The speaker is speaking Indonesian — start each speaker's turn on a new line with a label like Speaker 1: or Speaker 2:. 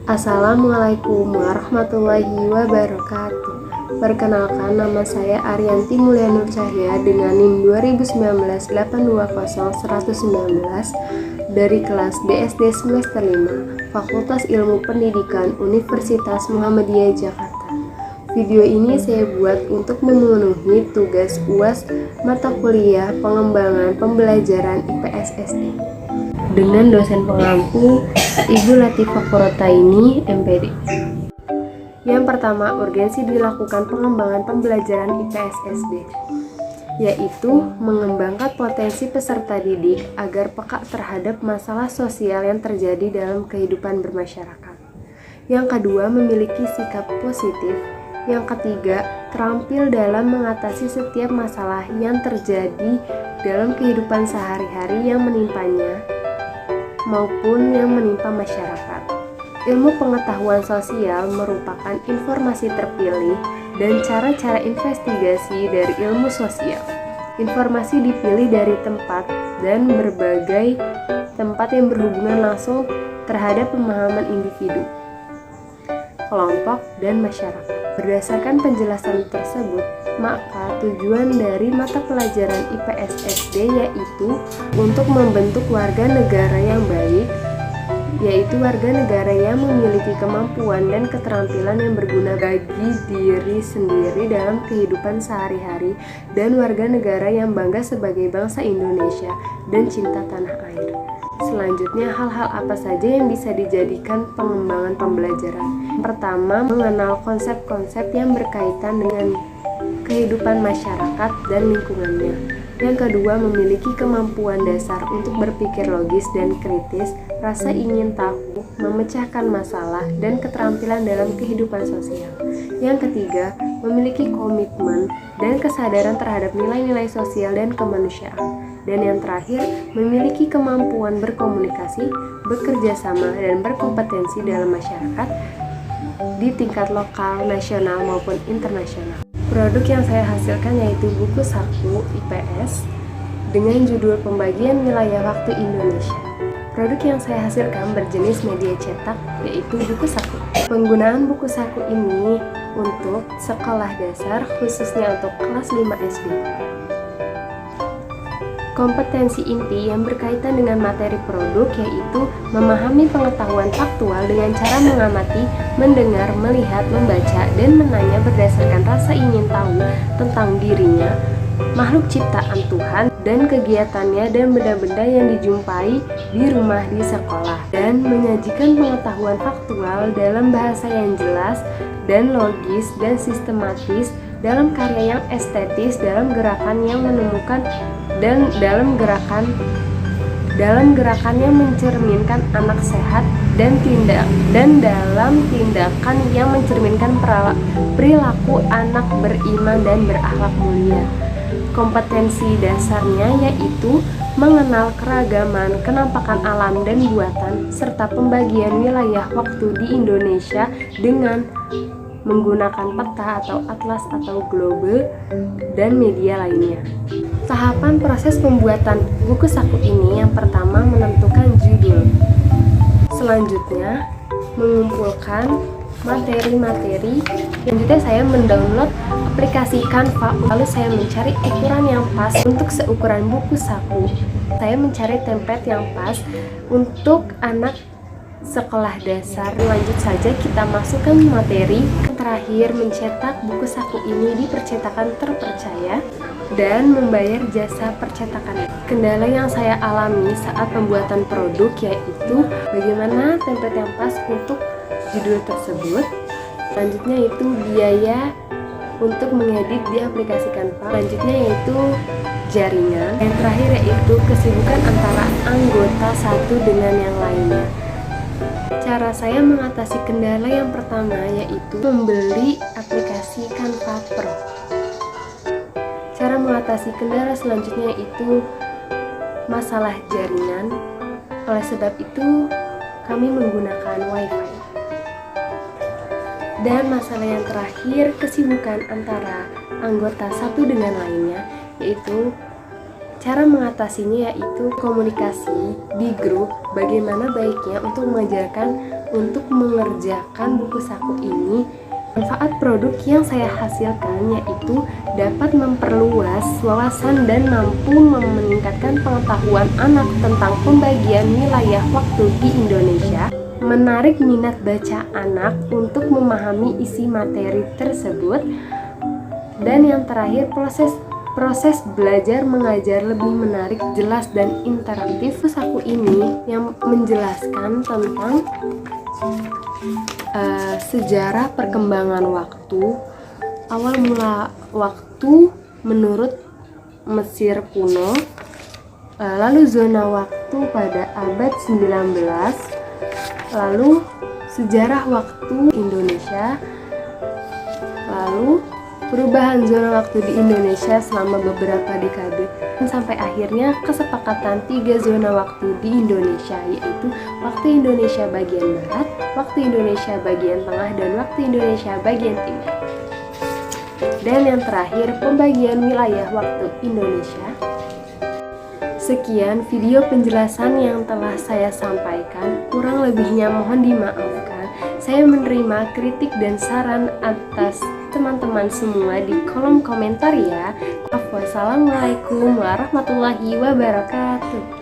Speaker 1: Assalamualaikum warahmatullahi wabarakatuh. Perkenalkan, nama saya Arianti Mulia Nur Cahya dengan NIM 2019820119 dari kelas BSD semester 5, Fakultas Ilmu Pendidikan Universitas Muhammadiyah Jakarta. Video ini saya buat untuk memenuhi tugas UAS mata kuliah pengembangan pembelajaran IPS SD dengan dosen pengampu Ibu Latifah Qorotaini, MPD. Yang pertama, urgensi dilakukan pengembangan pembelajaran IPS SD, yaitu mengembangkan potensi peserta didik agar peka terhadap masalah sosial yang terjadi dalam kehidupan bermasyarakat. Yang kedua, memiliki sikap positif. Yang ketiga, terampil dalam mengatasi setiap masalah yang terjadi dalam kehidupan sehari-hari yang menimpanya maupun yang menimpa masyarakat. Ilmu pengetahuan sosial merupakan informasi terpilih dan cara-cara investigasi dari ilmu sosial. Informasi dipilih dari tempat dan berbagai tempat yang berhubungan langsung terhadap pemahaman individu, kelompok, dan masyarakat. Berdasarkan penjelasan tersebut, maka tujuan dari mata pelajaran IPS SD yaitu untuk membentuk warga negara yang baik, yaitu warga negara yang memiliki kemampuan dan keterampilan yang berguna bagi diri sendiri dalam kehidupan sehari-hari, dan warga negara yang bangga sebagai bangsa Indonesia dan cinta tanah air. Selanjutnya, hal-hal apa saja yang bisa dijadikan pengembangan pembelajaran? Pertama, mengenal konsep-konsep yang berkaitan dengan kehidupan masyarakat dan lingkungannya. Yang kedua, memiliki kemampuan dasar untuk berpikir logis dan kritis, rasa ingin tahu, memecahkan masalah, dan keterampilan dalam kehidupan sosial. Yang ketiga, memiliki komitmen dan kesadaran terhadap nilai-nilai sosial dan kemanusiaan. Dan yang terakhir, memiliki kemampuan berkomunikasi, bekerja sama, dan berkompetensi dalam masyarakat di tingkat lokal, nasional, maupun internasional. Produk yang saya hasilkan yaitu buku saku IPS dengan judul Pembagian Wilayah Waktu Indonesia. Produk yang saya hasilkan berjenis media cetak, yaitu buku saku. Penggunaan buku saku ini untuk sekolah dasar, khususnya untuk kelas 5 SD. Kompetensi inti yang berkaitan dengan materi produk yaitu memahami pengetahuan faktual dengan cara mengamati, mendengar, melihat, membaca, dan menanya berdasarkan rasa ingin tahu tentang dirinya, makhluk ciptaan Tuhan, dan kegiatannya dan benda-benda yang dijumpai di rumah di sekolah, dan menyajikan pengetahuan faktual dalam bahasa yang jelas dan logis dan sistematis, dalam karya yang estetis, dalam gerakan yang menemukan, dan dalam gerakan yang mencerminkan anak sehat, dan dalam tindakan yang mencerminkan perilaku anak beriman dan berakhlak mulia. Kompetensi dasarnya yaitu mengenal keragaman, kenampakan alam dan buatan, serta pembagian wilayah waktu di Indonesia dengan menggunakan peta atau atlas atau globe dan media lainnya. Tahapan proses pembuatan buku saku ini, yang pertama menentukan judul. Selanjutnya mengumpulkan materi-materi. Selanjutnya saya mendownload aplikasi Canva, lalu saya mencari ukuran yang pas untuk seukuran buku saku. Saya mencari template yang pas untuk anak sekolah dasar. Lanjut saja kita masukkan materi. Terakhir, mencetak buku saku ini di percetakan terpercaya dan membayar jasa percetakan. Kendala yang saya alami saat pembuatan produk yaitu bagaimana template yang pas untuk judul tersebut. Selanjutnya itu biaya untuk mengedit di aplikasi Canva. Selanjutnya yaitu jaringan. Yang terakhir yaitu kesibukan antara anggota satu dengan yang lainnya. Cara saya mengatasi kendala yang pertama yaitu membeli aplikasi Canva Pro. Cara mengatasi kendala selanjutnya yaitu masalah jaringan. Oleh sebab itu, kami menggunakan WiFi. Dan masalah yang terakhir, kesibukan antara anggota satu dengan lainnya, yaitu cara mengatasinya yaitu komunikasi di grup, bagaimana baiknya untuk mengajarkan untuk mengerjakan buku saku ini. Manfaat produk yang saya hasilkan yaitu dapat memperluas wawasan dan mampu meningkatkan pengetahuan anak tentang pembagian wilayah waktu di Indonesia, menarik minat baca anak untuk memahami isi materi tersebut, dan yang terakhir proses belajar mengajar lebih menarik, jelas, dan interaktif. Saku ini yang menjelaskan tentang sejarah perkembangan waktu, awal mula waktu menurut Mesir kuno, lalu zona waktu pada abad 19, lalu sejarah waktu Indonesia, lalu perubahan zona waktu di Indonesia selama beberapa dekade, dan sampai akhirnya kesepakatan 3 zona waktu di Indonesia, yaitu waktu Indonesia bagian Barat, waktu Indonesia bagian Tengah, dan waktu Indonesia bagian Timur. Dan yang terakhir, pembagian wilayah waktu Indonesia. Sekian video penjelasan yang telah saya sampaikan, kurang lebihnya mohon dimaafkan. Saya menerima kritik dan saran atas teman-teman semua di kolom komentar ya. Wassalamualaikum warahmatullahi wabarakatuh.